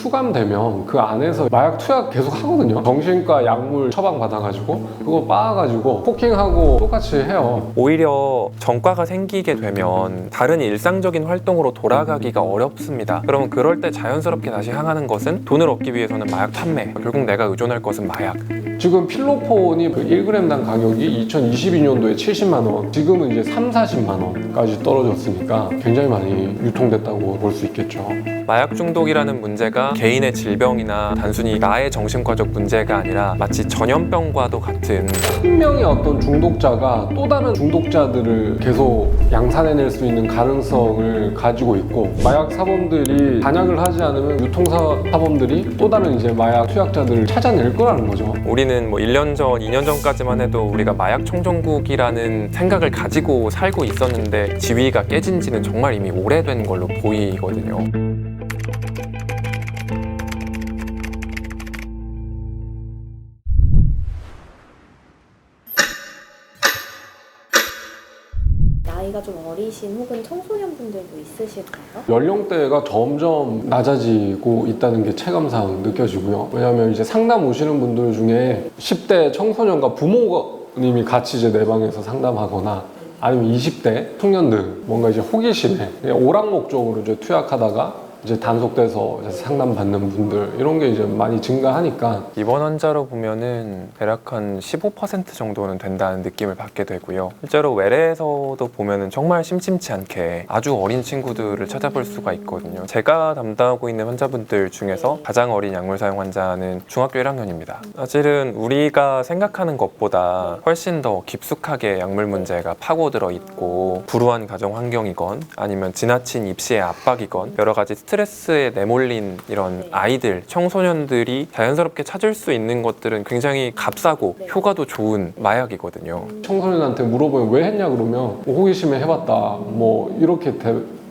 수감되면 그 안에서 마약 투약 계속 하거든요. 정신과 약물 처방 받아가지고 그거 빻아가지고 포킹하고 똑같이 해요. 오히려 전과가 생기게 되면 다른 일상적인 활동으로 돌아가기가 어렵습니다. 그러면 그럴 때 자연스럽게 다시 향하는 것은 돈을 얻기 위해서는 마약 판매, 결국 내가 의존할 것은 마약. 지금 필로폰이 그 1g당 가격이 2022년도에 70만 원, 지금은 이제 3, 40만 원까지 떨어졌으니까 굉장히 많이 유통됐다고 볼 수 있겠죠. 마약 중독이라는 문제가 개인의 질병이나 단순히 나의 정신과적 문제가 아니라 마치 전염병과도 같은 한 명의 어떤 중독자가 또 다른 중독자들을 계속 양산해낼 수 있는 가능성을 가지고 있고, 마약 사범들이 단약을 하지 않으면 유통사 사범들이 또 다른 이제 마약 투약자들을 찾아낼 거라는 거죠. 우리는 뭐 1년 전, 2년 전까지만 해도 우리가 마약 청정국이라는 생각을 가지고 살고 있었는데 지위가 깨진 지는 정말 이미 오래된 걸로 보이거든요. 나이가 좀 어리신 혹은 청소년분들도 있으실까요? 연령대가 점점 낮아지고 있다는 게 체감상 느껴지고요. 왜냐하면 이제 상담 오시는 분들 중에 10대 청소년과 부모님이 같이 이제 내 방에서 상담하거나 아니면 20대 청년들 뭔가 이제 호기심에 그냥 오락 목적으로 이제 투약하다가 이제 단속돼서 이제 상담받는 분들, 이런 게 이제 많이 증가하니까 입원 환자로 보면은 대략 한 15% 정도는 된다는 느낌을 받게 되고요. 실제로 외래에서도 보면은 정말 심심치 않게 아주 어린 친구들을 찾아볼 수가 있거든요. 제가 담당하고 있는 환자분들 중에서 가장 어린 약물 사용 환자는 중학교 1학년입니다. 사실은 우리가 생각하는 것보다 훨씬 더 깊숙하게 약물 문제가 파고들어 있고, 불우한 가정 환경이건 아니면 지나친 입시의 압박이건 여러 가지 스트레스에 내몰린 이런 아이들, 청소년들이 자연스럽게 찾을 수 있는 것들은 굉장히 값싸고 효과도 좋은 마약이거든요. 청소년한테 물어보면 왜 했냐 그러면 뭐 호기심에 해봤다 뭐 이렇게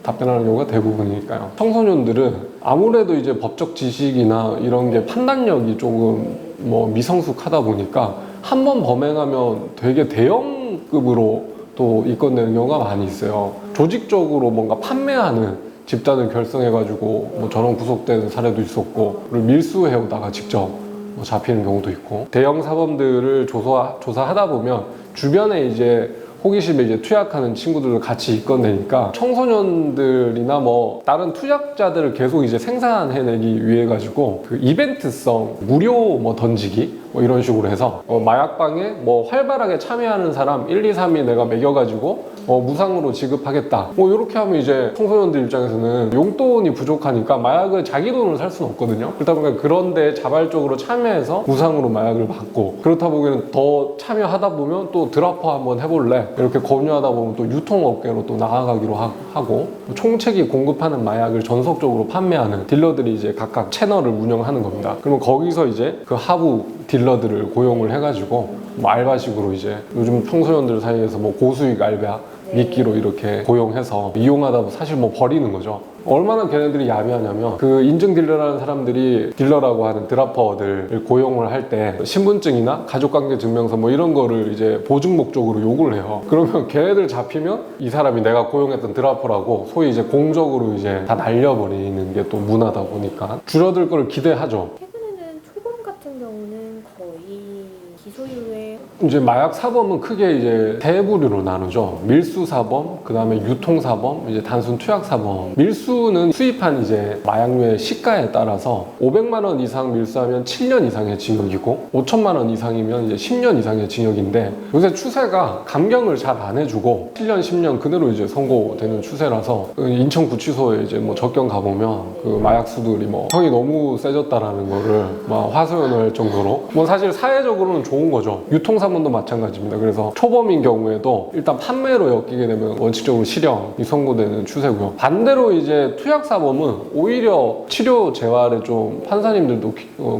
답변하는 경우가 대부분이니까요. 청소년들은 아무래도 이제 법적 지식이나 이런 게 판단력이 조금 뭐 미성숙하다 보니까 한 번 범행하면 되게 대형급으로 또 입건되는 경우가 많이 있어요. 조직적으로 뭔가 판매하는 집단을 결성해가지고 뭐 저런 구속된 사례도 있었고, 그리고 밀수해오다가 직접 뭐 잡히는 경우도 있고, 대형 사범들을 조사하다 보면 주변에 이제 호기심에 이제 투약하는 친구들도 같이 입건되니까 청소년들이나 뭐 다른 투약자들을 계속 이제 생산해내기 위해 가지고 그 이벤트성 무료 뭐 던지기 뭐 이런 식으로 해서 마약방에 뭐 활발하게 참여하는 사람 1, 2, 3위 내가 매겨가지고 무상으로 지급하겠다 뭐 이렇게 하면 이제 청소년들 입장에서는 용돈이 부족하니까 마약을 자기 돈으로 살 수는 없거든요. 그렇다 보니까 그런데 자발적으로 참여해서 무상으로 마약을 받고, 그렇다 보기에는 더 참여하다 보면 또 드라퍼 한번 해볼래 이렇게 권유하다 보면 또 유통업계로 또 나아가기로 하고, 총책이 공급하는 마약을 전속적으로 판매하는 딜러들이 이제 각각 채널을 운영하는 겁니다. 그러면 거기서 이제 그 하부 딜러들을 고용을 해가지고 뭐 알바식으로 이제 요즘 청소년들 사이에서 뭐 고수익 알바 미끼로 이렇게 고용해서 이용하다 보면 사실 뭐 버리는 거죠. 얼마나 걔네들이 야비하냐면 그 인증 딜러라는 사람들이 딜러라고 하는 드라퍼들을 고용을 할 때 신분증이나 가족관계 증명서 뭐 이런 거를 이제 보증 목적으로 요구를 해요. 그러면 걔네들 잡히면 이 사람이 내가 고용했던 드라퍼라고 소위 이제 공적으로 이제 다 날려버리는 게 또 문화다 보니까 줄어들 걸 기대하죠. 최근에는 초범 같은 경우는 거의 기소유예 이제 마약 사범은 크게 이제 세 부류로 나누죠. 밀수 사범, 그 다음에 유통 사범, 이제 단순 투약 사범. 밀수는 수입한 이제 마약류의 시가에 따라서 500만 원 이상 밀수하면 7년 이상의 징역이고 5천만 원 이상이면 이제 10년 이상의 징역인데, 요새 추세가 감경을 잘 안 해주고 7년, 10년 그대로 이제 선고되는 추세라서 인천구치소에 이제 뭐 접견 가보면 그 마약수들이 뭐 형이 너무 세졌다라는 거를 막 화소연할 정도로, 뭐 사실 사회적으로는 좋은 거죠. 유통사범도 마찬가지입니다. 그래서 초범인 경우에도 일단 판매로 엮이게 되면 원칙적으로 실형이 선고되는 추세고요. 반대로 이제 투약사범은 오히려 치료 재활에 좀 판사님들도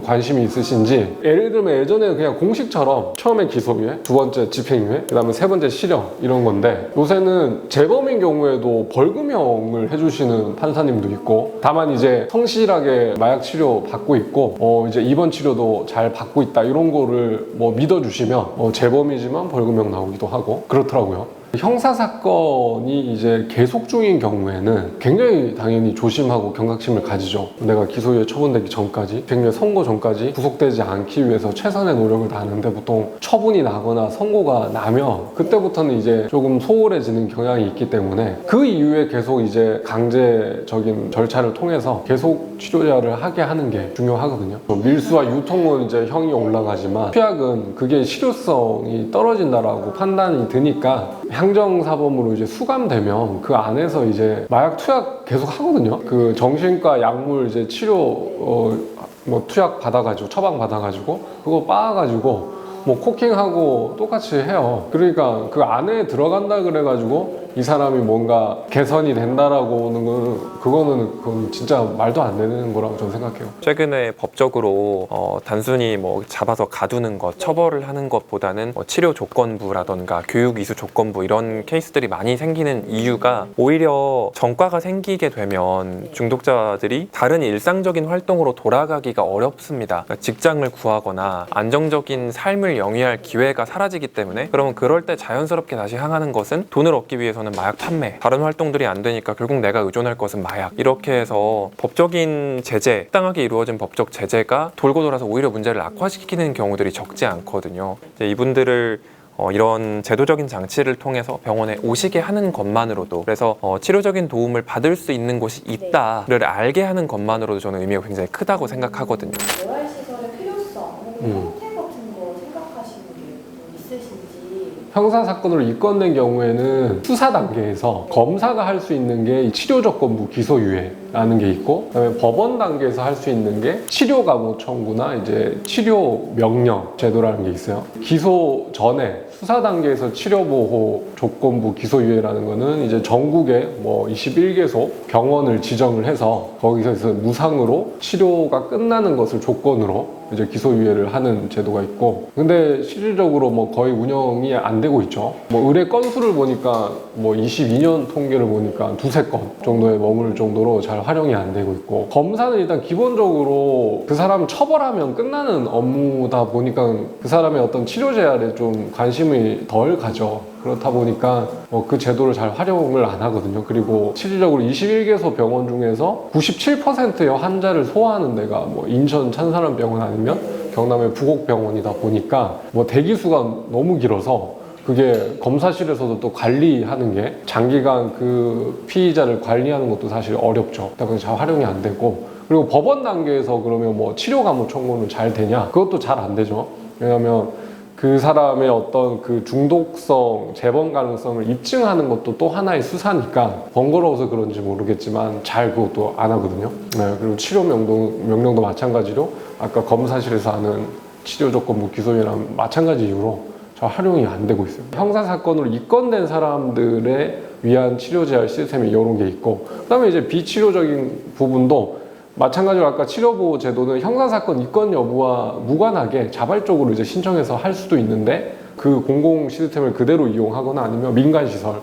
관심이 있으신지, 예를 들면 예전에 그냥 공식처럼 처음에 기소유예, 두 번째 집행유예, 그 다음에 세 번째 실형 이런 건데, 요새는 재범인 경우에도 벌금형을 해주시는 판사님도 있고, 다만 이제 성실하게 마약 치료 받고 있고 이제 입원 치료도 잘 받고 있다 이런 거를 뭐 믿어주시면 재범이지만 벌금형 나오기도 하고 그렇더라고요. 형사 사건이 이제 계속 중인 경우에는 굉장히 당연히 조심하고 경각심을 가지죠. 내가 기소유예 처분되기 전까지, 집행유예 선고 전까지 구속되지 않기 위해서 최선의 노력을 다하는데, 보통 처분이 나거나 선고가 나면 그때부터는 이제 조금 소홀해지는 경향이 있기 때문에 그 이후에 계속 이제 강제적인 절차를 통해서 계속 치료제를 하게 하는 게 중요하거든요. 밀수와 유통은 이제 형이 올라가지만 투약은 그게 실효성이 떨어진다라고 판단이 드니까 행정사범으로 이제 수감되면 그 안에서 이제 마약 투약 계속 하거든요. 그 정신과 약물 이제 치료 뭐 투약 받아가지고 처방 받아가지고 그거 빻아가지고 뭐 코킹하고 똑같이 해요. 그러니까 그 안에 들어간다 그래가지고 이 사람이 뭔가 개선이 된다라고 하는 그건 진짜 말도 안 되는 거라고 저는 생각해요. 최근에 법적으로 단순히 뭐 잡아서 가두는 것, 처벌을 하는 것보다는 치료 조건부라던가 교육 이수 조건부 이런 케이스들이 많이 생기는 이유가 오히려 전과가 생기게 되면 중독자들이 다른 일상적인 활동으로 돌아가기가 어렵습니다. 그러니까 직장을 구하거나 안정적인 삶을 영위할 기회가 사라지기 때문에, 그러면 그럴 때 자연스럽게 다시 향하는 것은 돈을 얻기 위해서는 마약 판매, 다른 활동들이 안 되니까 결국 내가 의존할 것은 마약, 이렇게 해서 법적인 제재,適当하게 이루어진 법적 제재가 돌고 돌아서 오히려 문제를 악화시키는 경우들이 적지 않거든요. 이제 이분들을 이런 제도적인 장치를 통해서 병원에 오시게 하는 것만으로도, 그래서 치료적인 도움을 받을 수 있는 곳이 있다를 알게 하는 것만으로도 저는 의미가 굉장히 크다고 생각하거든요. 재활시설의 필요성 혹은 형태 같은 거 생각하시는 게 있으신지. 형사사건으로 입건된 경우에는 수사 단계에서 검사가 할 수 있는 게 치료조건부 기소유예라는 게 있고, 그다음에 법원 단계에서 할 수 있는 게 치료감호 청구나 이제 치료 명령 제도라는 게 있어요. 기소 전에 수사 단계에서 치료보호 조건부 기소유예라는 거는 이제 전국에 뭐 21개소 병원을 지정을 해서 거기서 무상으로 치료가 끝나는 것을 조건으로 이제 기소유예를 하는 제도가 있고, 근데 실질적으로 뭐 거의 운영이 안 되고 있죠. 뭐 의뢰 건수를 보니까 뭐 22년 통계를 보니까 두세 건 정도에 머무를 정도로 잘 활용이 안 되고 있고, 검사는 일단 기본적으로 그 사람 처벌하면 끝나는 업무다 보니까 그 사람의 어떤 치료 재활에 좀 관심이 덜 가죠. 그렇다 보니까 그 제도를 잘 활용을 안 하거든요. 그리고 실질적으로 21개소 병원 중에서 97%의 환자를 소화하는 데가 뭐 인천 찬사람병원 아니면 경남의 부곡병원이다 보니까 뭐 대기수가 너무 길어서 그게 검사실에서도 또 관리하는 게 장기간 그 피의자를 관리하는 것도 사실 어렵죠. 그래서 잘 활용이 안 되고, 그리고 법원 단계에서 그러면 뭐 치료감호 청구는 잘 되냐? 그것도 잘 안 되죠. 왜냐하면 그 사람의 어떤 그 중독성, 재범 가능성을 입증하는 것도 또 하나의 수사니까 번거로워서 그런지 모르겠지만 잘 그것도 안 하거든요. 네, 그리고 치료 명령도 마찬가지로 아까 검사실에서 하는 치료 조건부 기소유예랑 마찬가지 이유로 잘 활용이 안 되고 있어요. 형사사건으로 입건된 사람들에 위한 치료재활 시스템이 이런 게 있고, 그다음에 이제 비치료적인 부분도 마찬가지로 아까 치료보호 제도는 형사사건 입건 여부와 무관하게 자발적으로 이제 신청해서 할 수도 있는데, 그 공공 시스템을 그대로 이용하거나 아니면 민간 시설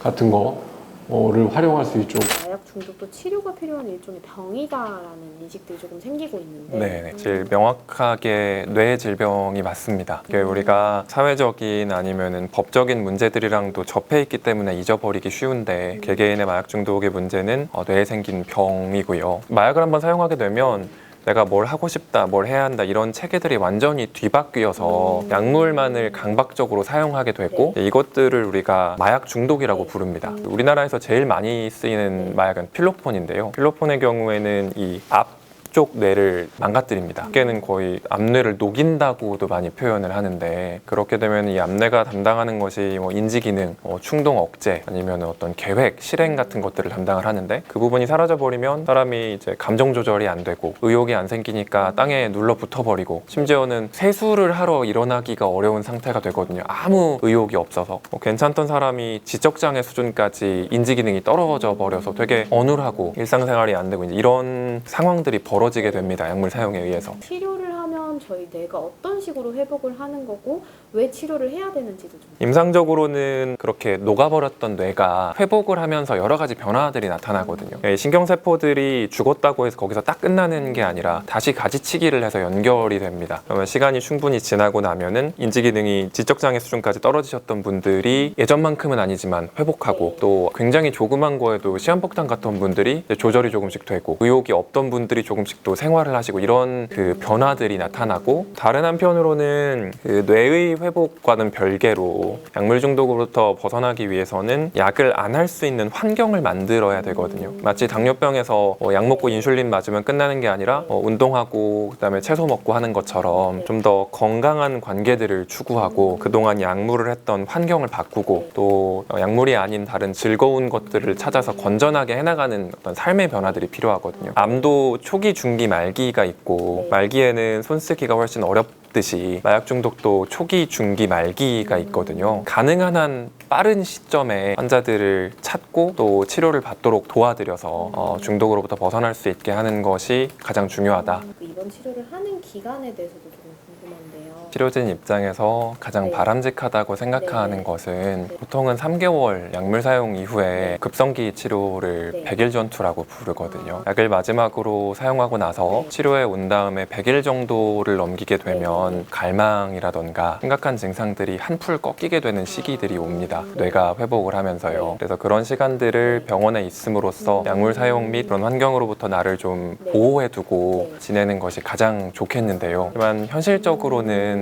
같은 거를 활용할 수 있죠. 마약 중독도 치료가 필요한 일종의 병이다라는 인식들이 조금 생기고 있는데. 네, 제일 명확하게 뇌 질병이 맞습니다. 이게 우리가 사회적인 아니면은 법적인 문제들이랑도 접해 있기 때문에 잊어버리기 쉬운데, 개개인의 마약 중독의 문제는 뇌에 생긴 병이고요. 마약을 한번 사용하게 되면 내가 뭘 하고 싶다, 뭘 해야 한다, 이런 체계들이 완전히 뒤바뀌어서 약물만을 강박적으로 사용하게 되고, 이것들을 우리가 마약 중독이라고 부릅니다. 우리나라에서 제일 많이 쓰이는 마약은 필로폰인데요. 필로폰의 경우에는 이 앞쪽 뇌를 망가뜨립니다. 쉽게는 거의 앞뇌를 녹인다고도 많이 표현을 하는데, 그렇게 되면 이 앞뇌가 담당하는 것이 뭐 인지기능, 충동 억제, 아니면 어떤 계획, 실행 같은 것들을 담당을 하는데, 그 부분이 사라져 버리면 사람이 이제 감정 조절이 안 되고 의욕이 안 생기니까 땅에 눌러 붙어버리고, 심지어는 세수를 하러 일어나기가 어려운 상태가 되거든요. 아무 의욕이 없어서. 괜찮던 사람이 지적장애 수준까지 인지기능이 떨어져 버려서 되게 어눌하고 일상생활이 안 되고 이제 이런 상황들이 벌어지게 됩니다. 약물 사용에 의해서. 치료를 하면 그러면 저희 뇌가 어떤 식으로 회복을 하는 거고 왜 치료를 해야 되는지도 좀. 임상적으로는 그렇게 녹아버렸던 뇌가 회복을 하면서 여러 가지 변화들이 나타나거든요. 신경세포들이 죽었다고 해서 거기서 딱 끝나는 게 아니라 다시 가지치기를 해서 연결이 됩니다. 그러면 시간이 충분히 지나고 나면은 인지기능이 지적장애 수준까지 떨어지셨던 분들이 예전만큼은 아니지만 회복하고, 또 굉장히 조그만 거에도 시한폭탄 같은 분들이 이제 조절이 조금씩 되고, 의욕이 없던 분들이 조금씩 또 생활을 하시고, 이런 그 변화들이 나타나고, 다른 한편으로는 그 뇌의 회복과는 별개로 약물 중독으로부터 벗어나기 위해서는 약을 안 할 수 있는 환경을 만들어야 되거든요. 마치 당뇨병에서 약 먹고 인슐린 맞으면 끝나는 게 아니라 운동하고 그다음에 채소 먹고 하는 것처럼 좀 더 건강한 관계들을 추구하고, 그동안 약물을 했던 환경을 바꾸고, 또 약물이 아닌 다른 즐거운 것들을 찾아서 건전하게 해나가는 어떤 삶의 변화들이 필요하거든요. 암도 초기, 중기, 말기가 있고, 말기에는 손쓰기가 훨씬 어렵듯이 마약 중독도 초기, 중기, 말기가 있거든요. 가능한 한 빠른 시점에 환자들을 찾고 또 치료를 받도록 도와드려서 중독으로부터 벗어날 수 있게 하는 것이 가장 중요하다. 이번 치료를 하는 기간에 대해서도 조금 궁금한데요. 치료진 입장에서 가장 네. 바람직하다고 생각하는 네. 것은 네. 보통은 3개월 약물 사용 이후에 급성기 치료를 네. 100일 전투라고 부르거든요. 약을 마지막으로 사용하고 나서 네. 치료에 온 다음에 100일 정도를 넘기게 되면 갈망이라던가 심각한 증상들이 한풀 꺾이게 되는 시기들이 옵니다. 뇌가 회복을 하면서요. 그래서 그런 시간들을 병원에 있음으로써 약물 사용 및 그런 환경으로부터 나를 좀 네. 보호해두고 네. 지내는 것이 가장 좋겠는데요. 하지만 현실적으로는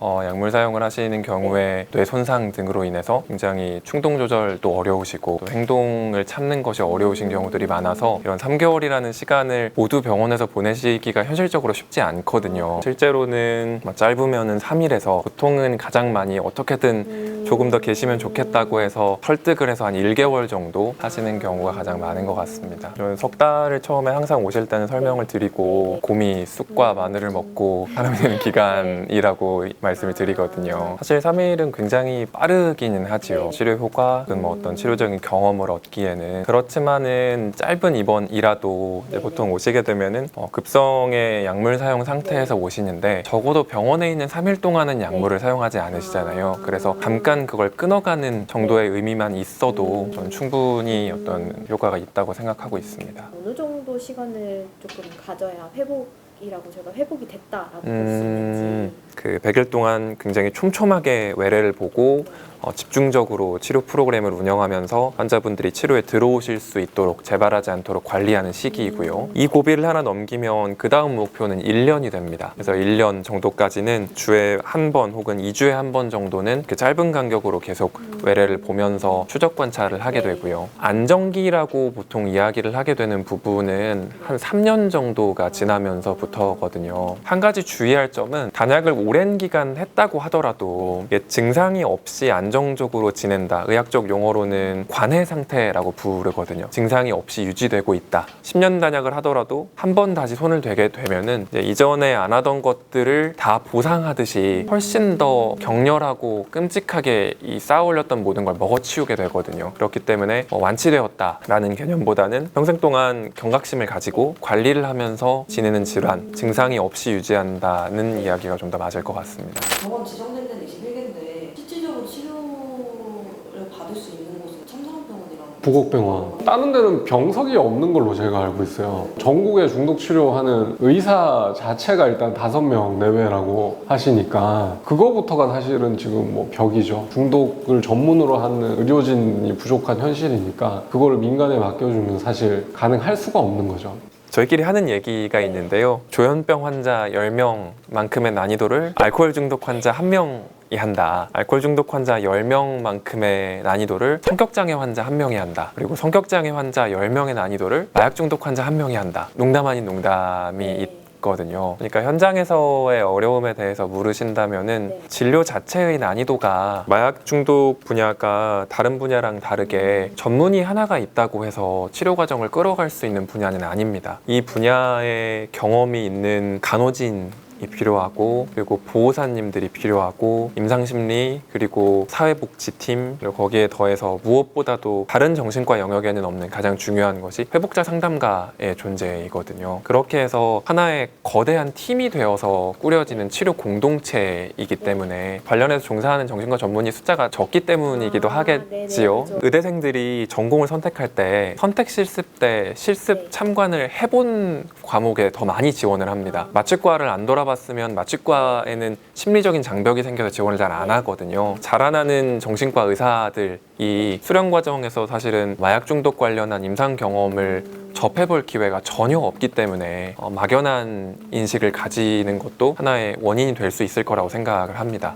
약물 사용을 하시는 경우에 뇌 손상 등으로 인해서 굉장히 충동 조절도 어려우시고, 또 행동을 참는 것이 어려우신 경우들이 많아서 이런 3개월이라는 시간을 모두 병원에서 보내시기가 현실적으로 쉽지 않거든요. 실제로는 짧으면은 3일에서, 보통은 가장 많이 어떻게든 조금 더 계시면 좋겠다고 해서 설득을 해서 한 1개월 정도 하시는 경우가 가장 많은 것 같습니다. 저는 석 달을 처음에 항상 오실 때는 설명을 드리고, 곰이 쑥과 마늘을 먹고 사람이 되는 기간이라고 말씀을 드리거든요. 사실 3일은 굉장히 빠르기는 하지요. 치료 효과, 뭐 어떤 치료적인 경험을 얻기에는. 그렇지만은 짧은 입원이라도 이제 보통 오시게 되면은 급성의 약물 사용 상태에서 오시는데, 적어도 병원에 있는 3일 동안은 약물을 사용하지 않으시잖아요. 그래서 잠깐 그걸 끊어가는 정도의 의미만 있어도 저는 충분히 어떤 효과가 있다고 생각하고 있습니다. 어느 정도 시간을 조금 가져야 회복이라고 제가 회복이 됐다라고 볼 수 있는지. 그 100일 동안 굉장히 촘촘하게 외래를 보고 집중적으로 치료 프로그램을 운영하면서 환자분들이 치료에 들어오실 수 있도록, 재발하지 않도록 관리하는 시기이고요. 이 고비를 하나 넘기면 그 다음 목표는 1년이 됩니다. 그래서 1년 정도까지는 주에 한 번 혹은 2주에 한 번 정도는 그 짧은 간격으로 계속 외래를 보면서 추적 관찰을 하게 되고요. 안정기라고 보통 이야기를 하게 되는 부분은 한 3년 정도가 지나면서부터거든요. 한 가지 주의할 점은, 단약을 오랜 기간 했다고 하더라도 이게 증상이 없이 안정적으로 지낸다, 의학적 용어로는 관해 상태라고 부르거든요. 증상이 없이 유지되고 있다. 10년 단약을 하더라도 한 번 다시 손을 대게 되면은 이제 이전에 안 하던 것들을 다 보상하듯이 훨씬 더 격렬하고 끔찍하게 이 쌓아올렸던 모든 걸 먹어치우게 되거든요. 그렇기 때문에 완치되었다라는 개념보다는 평생 동안 경각심을 가지고 관리를 하면서 지내는 질환, 증상이 없이 유지한다는 이야기가 좀 더 맞을 것 같습니다. 병원 지정된 데는 21개인데 실질적으로 치료를 받을 수 있는 곳은 참사랑병원이랑 부곡병원. 다른 데는 병석이 없는 걸로 제가 알고 있어요. 전국에 중독 치료하는 의사 자체가 일단 5명 내외라고 하시니까 그거부터가 사실은 지금 뭐 벽이죠. 중독을 전문으로 하는 의료진이 부족한 현실이니까 그걸 민간에 맡겨주면 사실 가능할 수가 없는 거죠. 저희끼리 하는 얘기가 있는데요. 조현병 환자 10명만큼의 난이도를 알코올 중독 환자 1명이 한다. 알코올 중독 환자 10명만큼의 난이도를 성격장애 환자 1명이 한다. 그리고 성격장애 환자 10명의 난이도를 마약 중독 환자 1명이 한다. 농담 아닌 농담이 있거든요. 그러니까 현장에서의 어려움에 대해서 물으신다면은 진료 자체의 난이도가 마약 중독 분야가 다른 분야랑 다르게 전문의 하나가 있다고 해서 치료 과정을 끌어갈 수 있는 분야는 아닙니다. 이 분야에 경험이 있는 간호진 필요하고, 그리고 보호사님들이 필요하고, 임상심리, 그리고 사회복지팀, 그리고 거기에 더해서 무엇보다도 다른 정신과 영역에는 없는 가장 중요한 것이 회복자 상담가의 존재이거든요. 그렇게 해서 하나의 거대한 팀이 되어서 꾸려지는 치료 공동체이기 때문에 관련해서 종사하는 정신과 전문의 숫자가 적기 때문이기도 하겠지요. 네네, 그렇죠. 의대생들이 전공을 선택할 때 선택 실습 때 실습 네. 참관을 해본 과목에 더 많이 지원을 합니다. 마취과를 안 돌아봤으면 마취과에는 심리적인 장벽이 생겨서 지원을 잘 안 하거든요. 자라나는 정신과 의사들이 수련 과정에서 사실은 마약 중독 관련한 임상 경험을 접해볼 기회가 전혀 없기 때문에 막연한 인식을 가지는 것도 하나의 원인이 될 수 있을 거라고 생각을 합니다.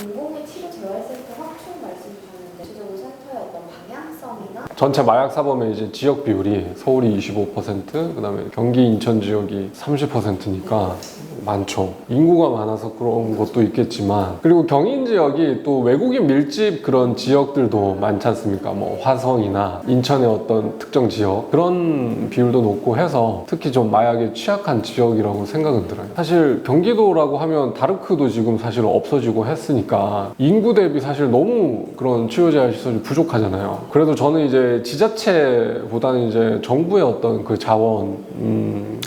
공공의 치료 재활센터 확충 말씀 주셨는데 구체적으로 센터의 어떤 방향성이나 전체 마약 사범의 이제 지역 비율이 서울이 25%, 그다음에 경기 인천 지역이 30%니까 많죠. 인구가 많아서 그런 것도 있겠지만, 그리고 경인 지역이 또 외국인 밀집 그런 지역들도 많지 않습니까? 뭐 화성이나 인천의 어떤 특정 지역, 그런 비율도 높고 해서 특히 좀 마약에 취약한 지역이라고 생각은 들어요. 사실 경기도라고 하면 다르크도 지금 사실 없어지고 했으니까 인구 대비 사실 너무 그런 치료재활 시설이 부족하잖아요. 그래도 저는 이제 지자체보다는 이제 정부의 어떤 그 자원,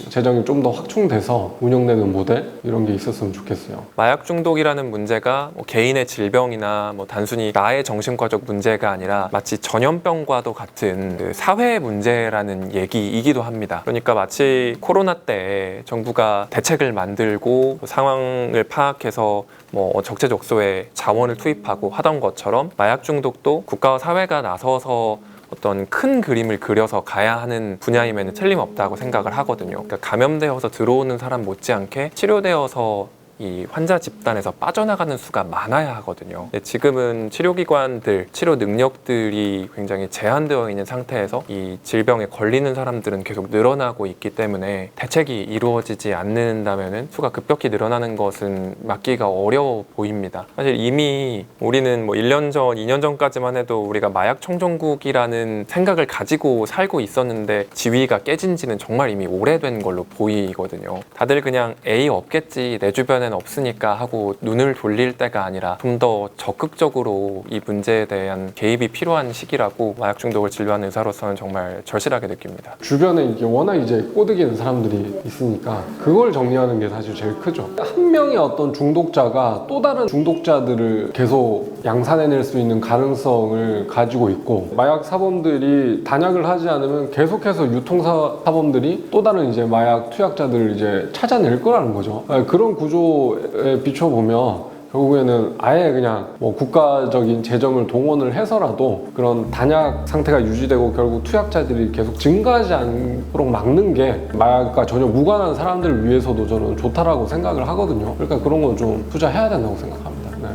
재정이 좀 더 확충돼서 운영되는 모델 이런 게 있었으면 좋겠어요. 마약 중독이라는 문제가 뭐 개인의 질병이나 뭐 단순히 나의 정신과적 문제가 아니라 마치 전염병과도 같은 그 사회 문제라는 얘기이기도 합니다. 그러니까 마치 코로나 때 정부가 대책을 만들고 상황을 파악해서 뭐 적재적소에 자원을 투입하고 하던 것처럼 마약 중독도 국가와 사회가 나서서 어떤 큰 그림을 그려서 가야 하는 분야임에는 틀림없다고 생각을 하거든요. 그러니까 감염되어서 들어오는 사람 못지않게 치료되어서 이 환자 집단에서 빠져나가는 수가 많아야 하거든요. 근데 지금은 치료기관들, 치료 능력들이 굉장히 제한되어 있는 상태에서 이 질병에 걸리는 사람들은 계속 늘어나고 있기 때문에 대책이 이루어지지 않는다면 수가 급격히 늘어나는 것은 막기가 어려워 보입니다. 사실 이미 우리는 뭐 1년 전, 2년 전까지만 해도 우리가 마약 청정국이라는 생각을 가지고 살고 있었는데 지위가 깨진 지는 정말 이미 오래된 걸로 보이거든요. 다들 그냥 에이 없겠지, 내 주변에 없으니까 하고 눈을 돌릴 때가 아니라 좀 더 적극적으로 이 문제에 대한 개입이 필요한 시기라고 마약 중독을 진료하는 의사로서는 정말 절실하게 느낍니다. 주변에 이게 워낙 이제 꼬드기는 사람들이 있으니까 그걸 정리하는 게 사실 제일 크죠. 한 명의 어떤 중독자가 또 다른 중독자들을 계속 양산해낼 수 있는 가능성을 가지고 있고, 마약 사범들이 단약을 하지 않으면 계속해서 유통사범들이 또 다른 이제 마약 투약자들을 이제 찾아낼 거라는 거죠. 그런 구조에 비춰보면 결국에는 아예 그냥 뭐 국가적인 재정을 동원을 해서라도 그런 단약 상태가 유지되고 결국 투약자들이 계속 증가하지 않도록 막는 게 마약과 전혀 무관한 사람들을 위해서도 저는 좋다라고 생각을 하거든요. 그러니까 그런 건 좀 투자해야 된다고 생각합니다. 네.